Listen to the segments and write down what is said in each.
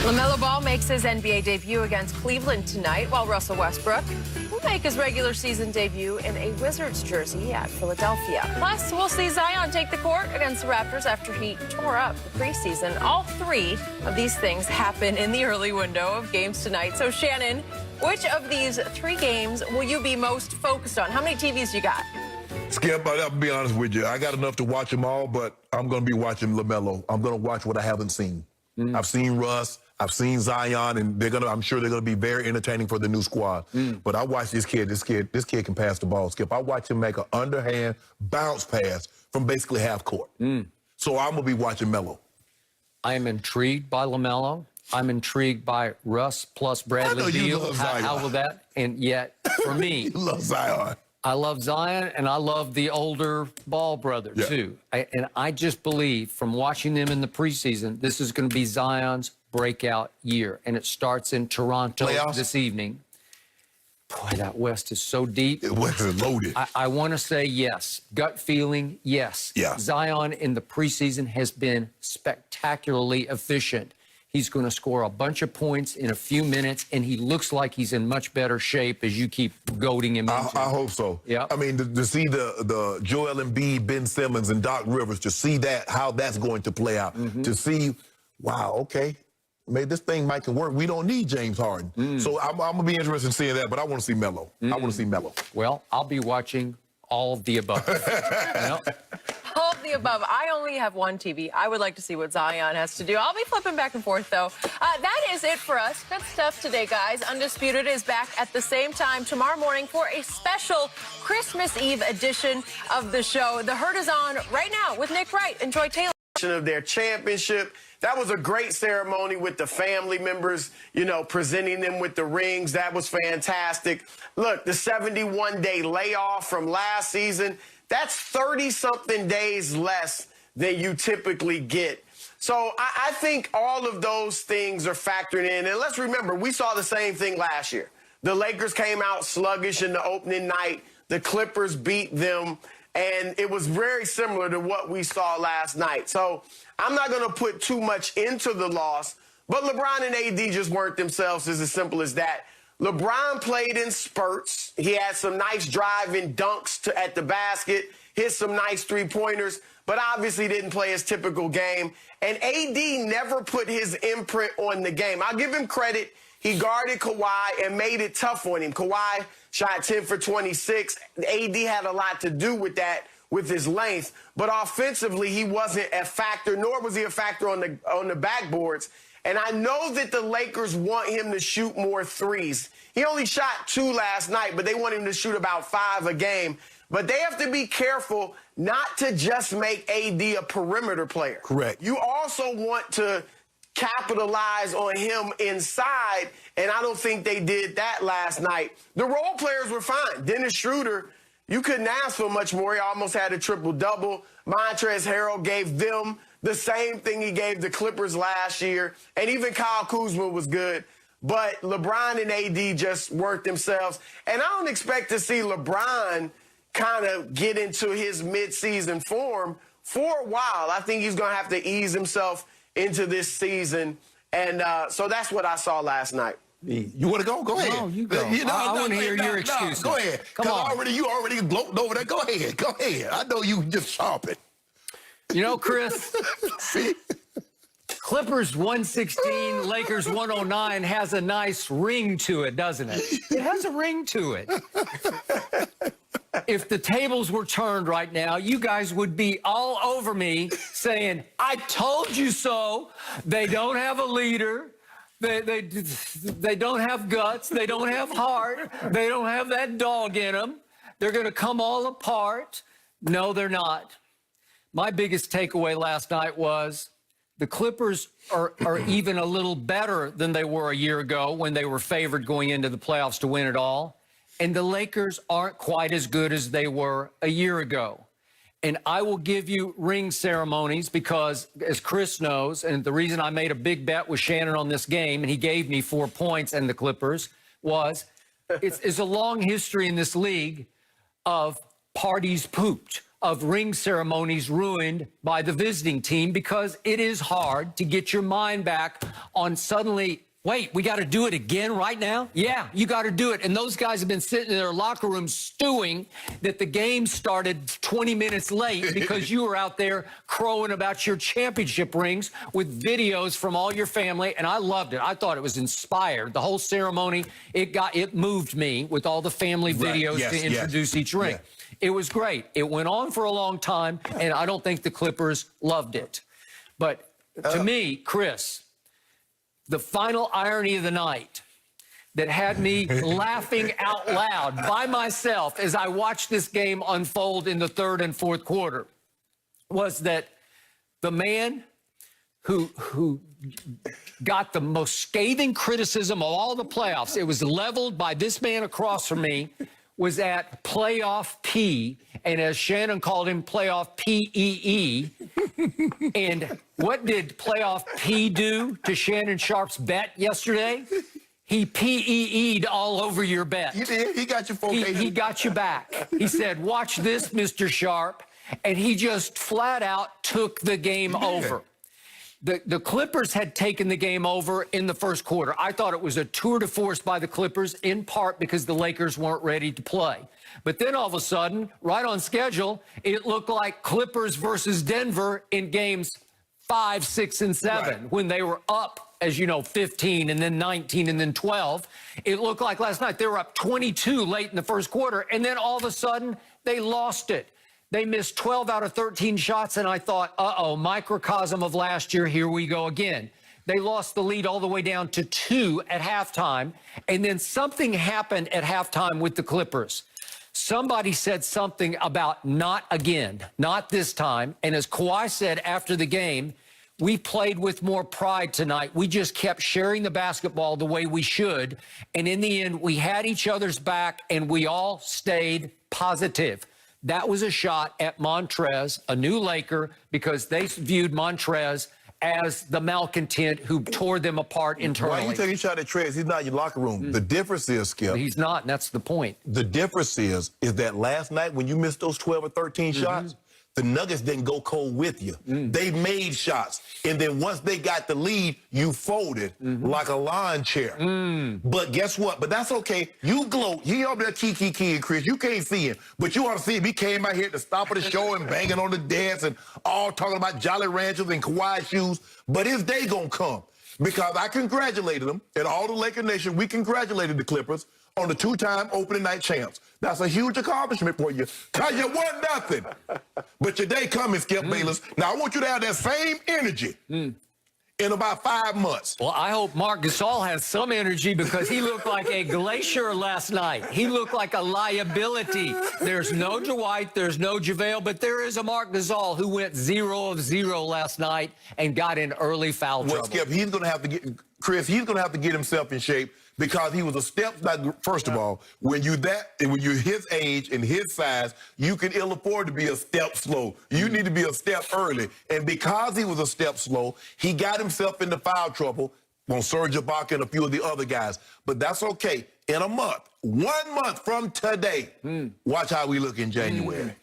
LaMelo Ball makes his NBA debut against Cleveland tonight, while Russell Westbrook will make his regular season debut in a Wizards jersey at Philadelphia. Plus, we'll see Zion take the court against the Raptors after he tore up the preseason. All three of these things happen in the early window of games tonight. So, Shannon, which of these three games will you be most focused on? How many TVs you got? Skip, I'll be honest with you. I got enough to watch them all, but I'm going to be watching LaMelo. I'm going to watch what I haven't seen. I've seen Russ. I've seen Zion, and I'm sure they're going to be very entertaining for the new squad. But I watch this kid. This kid can pass the ball, Skip. I watch him make an underhand bounce pass from basically half court. So I'm going to be watching Melo. I am intrigued by LaMelo. I'm intrigued by Russ plus Bradley Beal. How will that? And yet, for me, you love Zion. I love Zion, and I love the older Ball brother, too. And I just believe, from watching them in the preseason, this is going to be Zion's breakout year. And it starts in Toronto this evening. Boy, that West is so deep. It was loaded. I want to say yes. Gut feeling, yes. Zion in the preseason has been spectacularly efficient. He's going to score a bunch of points in a few minutes, and he looks like he's in much better shape as you keep goading him into. I hope so. Yeah. I mean, to see the Joel Embiid, Ben Simmons, and Doc Rivers, to see that, how that's going to play out, to see, wow, okay, maybe this thing might can work. We don't need James Harden. So I'm going to be interested in seeing that, but I want to see Melo. I want to see Melo. Well, I'll be watching all of the above. All of the above. I only have one TV. I would like to see what Zion has to do. I'll be flipping back and forth, though. That is it for us. Good stuff today, guys. Undisputed is back at the same time tomorrow morning for a special Christmas Eve edition of the show. The Herd is on right now with Nick Wright and Joy Taylor. Of their championship. That was a great ceremony with the family members, you know, presenting them with the rings. That was fantastic. Look, the 71-day layoff from last season, that's 30-something days less than you typically get. So I think all of those things are factored in. And let's remember, we saw the same thing last year. The Lakers came out sluggish in the opening night. The Clippers beat them. And it was very similar to what we saw last night. So I'm not going to put too much into the loss. But LeBron and AD just weren't themselves. It's as simple as that. LeBron played in spurts. He had some nice driving dunks at the basket, hit some nice three-pointers, but obviously didn't play his typical game. And AD never put his imprint on the game. I'll give him credit. He guarded Kawhi and made it tough on him. Kawhi shot 10 for 26. AD had a lot to do with that, with his length. But offensively, he wasn't a factor, nor was he a factor on the backboards. And I know that the Lakers want him to shoot more threes. He only shot 2 last night, but they want him to shoot about 5 a game. But they have to be careful not to just make AD a perimeter player. Correct. You also want to capitalize on him inside, and I don't think they did that last night. The role players were fine. Dennis Schroeder, you couldn't ask for much more. He almost had a triple-double. Montrezl Harrell gave them the same thing he gave the Clippers last year, and even Kyle Kuzma was good. But LeBron and AD just weren't themselves. And I don't expect to see LeBron kind of get into his midseason form for a while. I think he's going to have to ease himself into this season. And so that's what I saw last night. You want to go? Go ahead. No, you go. I want to hear your excuses. Go ahead. Come on. You already gloating over there. Go ahead. Go ahead. I know you just sharpened. You know, Chris, Clippers 116, Lakers 109 has a nice ring to it, doesn't it? It has a ring to it. If the tables were turned right now, you guys would be all over me saying, I told you so. They don't have a leader. They don't have guts. They don't have heart. They don't have that dog in them. They're going to come all apart. No, they're not. My biggest takeaway last night was the Clippers are even a little better than they were a year ago when they were favored going into the playoffs to win it all. And the Lakers aren't quite as good as they were a year ago. And I will give you ring ceremonies because, as Chris knows, and the reason I made a big bet with Shannon on this game, and he gave me 4 points and the Clippers, was it's a long history in this league of parties pooped, of ring ceremonies ruined by the visiting team, because it is hard to get your mind back on suddenly, wait, we got to do it again right now? Yeah, you got to do it. And those guys have been sitting in their locker room stewing that the game started 20 minutes late because you were out there crowing about your championship rings with videos from all your family. And I loved it. I thought it was inspired. The whole ceremony, it moved me with all the family videos to introduce each ring. Yeah. It was great. It went on for a long time, and I don't think the Clippers loved it. But to me, Chris, the final irony of the night that had me laughing out loud by myself as I watched this game unfold in the third and fourth quarter was that the man who got the most scathing criticism of all the playoffs, it was leveled by this man across from me, was at playoff P, and as Shannon called him, playoff P-E-E. And what did playoff P do to Shannon Sharp's bet yesterday? He P-E-E'd all over your bet. He did. He got you he got you back. He said, watch this, Mr. Sharp. And he just flat out took the game over. The Clippers had taken the game over in the first quarter. I thought it was a tour de force by the Clippers, in part because the Lakers weren't ready to play. But then all of a sudden, right on schedule, it looked like Clippers versus Denver in games 5, 6, and 7, when they were up, as you know, 15 and then 19 and then 12. It looked like last night they were up 22 late in the first quarter, and then all of a sudden they lost it. They missed 12 out of 13 shots, and I thought, uh-oh, microcosm of last year, here we go again. They lost the lead all the way down to 2 at halftime, and then something happened at halftime with the Clippers. Somebody said something about not again, not this time, and as Kawhi said after the game, we played with more pride tonight. We just kept sharing the basketball the way we should, and in the end, we had each other's back, and we all stayed positive. That was a shot at Montrez, a new Laker, because they viewed Montrez as the malcontent who tore them apart internally. Why are you taking a shot at Trez? He's not in your locker room. The difference is, Skip. He's not, and that's the point. The difference is that last night when you missed those 12 or 13 shots, the Nuggets didn't go cold with you. They made shots. And then once they got the lead, you folded like a lawn chair. But guess what? But that's okay. You gloat. He over there key, Chris. You can't see him. But you ought to see him. He came out here at the stop of the show and banging on the desk and all talking about Jolly Ranchers and Kawhi shoes. But his day gonna come. Because I congratulated him, and all the Laker Nation, we congratulated the Clippers on the 2-time opening night champs. That's a huge accomplishment for you, because you won nothing. But your day coming, Skip Bayless. Now, I want you to have that same energy in about 5 months. Well, I hope Marc Gasol has some energy, because he looked like a glacier last night. He looked like a liability. There's no Dwight, there's no JaVale, but there is a Marc Gasol who went 0 of 0 last night and got in early foul trouble. Well, Skip, he's going to have to get, Chris, he's going to have to get himself in shape, because he was a step, first of all, when you're his age and his size, you can ill afford to be a step slow. You need to be a step early. And because he was a step slow, he got himself into foul trouble on Serge Ibaka and a few of the other guys. But that's okay. In a month, 1 month from today, watch how we look in January.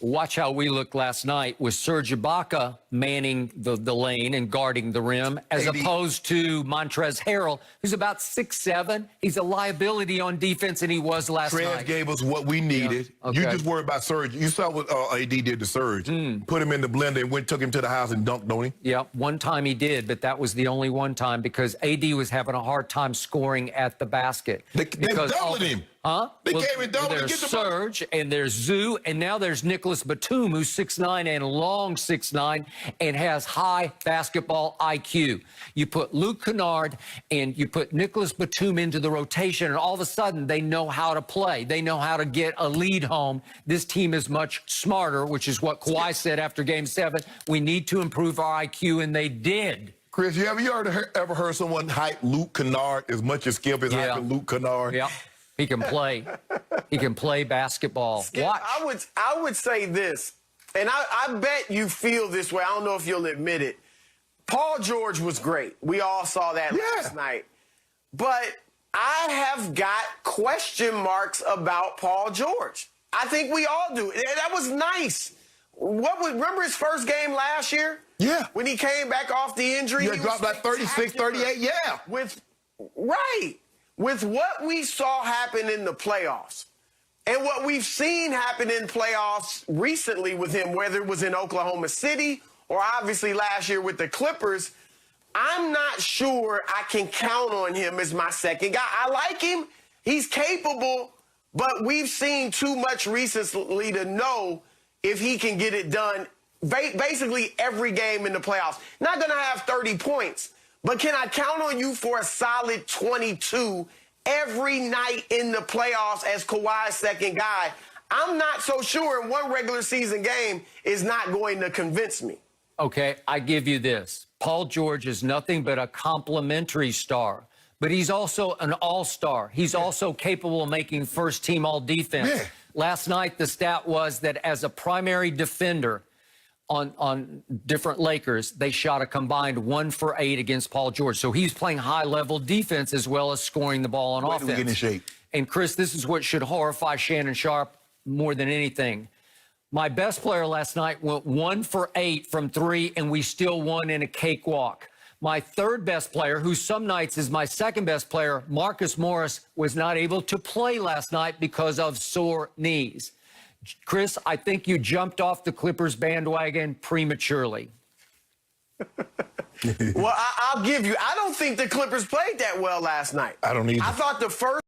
Watch how we looked last night with Serge Ibaka manning the lane and guarding the rim, as opposed to Montrezl Harrell, who's about 6'7". He's a liability on defense, and he was last night. Trez gave us what we needed. Yeah. Okay. You just worried about Serge. You saw what AD did to Serge. Put him in the blender and took him to the house and dunked on him. Yeah, one time he did, but that was the only one time, because AD was having a hard time scoring at the basket. They doubled him. Huh? They came and doubled him. There's Serge, and there's Zoo, and now there's Nicholas Batum, who's 6'9" and long 6'9", and has high basketball IQ. You put Luke Kennard and you put Nicholas Batum into the rotation, and all of a sudden they know how to play. They know how to get a lead home. This team is much smarter, which is what Kawhi said after Game 7. We need to improve our IQ, and they did. Chris, you ever heard someone hype Luke Kennard as much as Skip is hyping Luke Kennard? Yeah. He can play. He can play basketball. Skip, Watch. I would say this, and I bet you feel this way. I don't know if you'll admit it. Paul George was great. We all saw that last night. But I have got question marks about Paul George. I think we all do. That was nice. remember his first game last year? Yeah. When he came back off the injury. Yeah, he dropped was like 36, 38, yeah. With what we saw happen in the playoffs and what we've seen happen in playoffs recently with him, whether it was in Oklahoma City or obviously last year with the Clippers, I'm not sure I can count on him as my second guy. I like him. He's capable, but we've seen too much recently to know if he can get it done basically every game in the playoffs. Not going to have 30 points, but can I count on you for a solid 22 every night in the playoffs as Kawhi's second guy? I'm not so sure, and one regular season game is not going to convince me. Okay, I give you this. Paul George is nothing but a complimentary star, but he's also an all-star. He's also capable of making first-team all-defense. Yeah. Last night, the stat was that as a primary defender on different Lakers, they shot a combined 1 for 8 against Paul George. So he's playing high-level defense as well as scoring the ball on offense. Get in shape. And, Chris, this is what should horrify Shannon Sharp more than anything. My best player last night went 1 for 8 from 3, and we still won in a cakewalk. My third best player, who some nights is my second best player, Marcus Morris, was not able to play last night because of sore knees. Chris, I think you jumped off the Clippers bandwagon prematurely. Well, I'll give you. I don't think the Clippers played that well last night. I don't either. I thought the first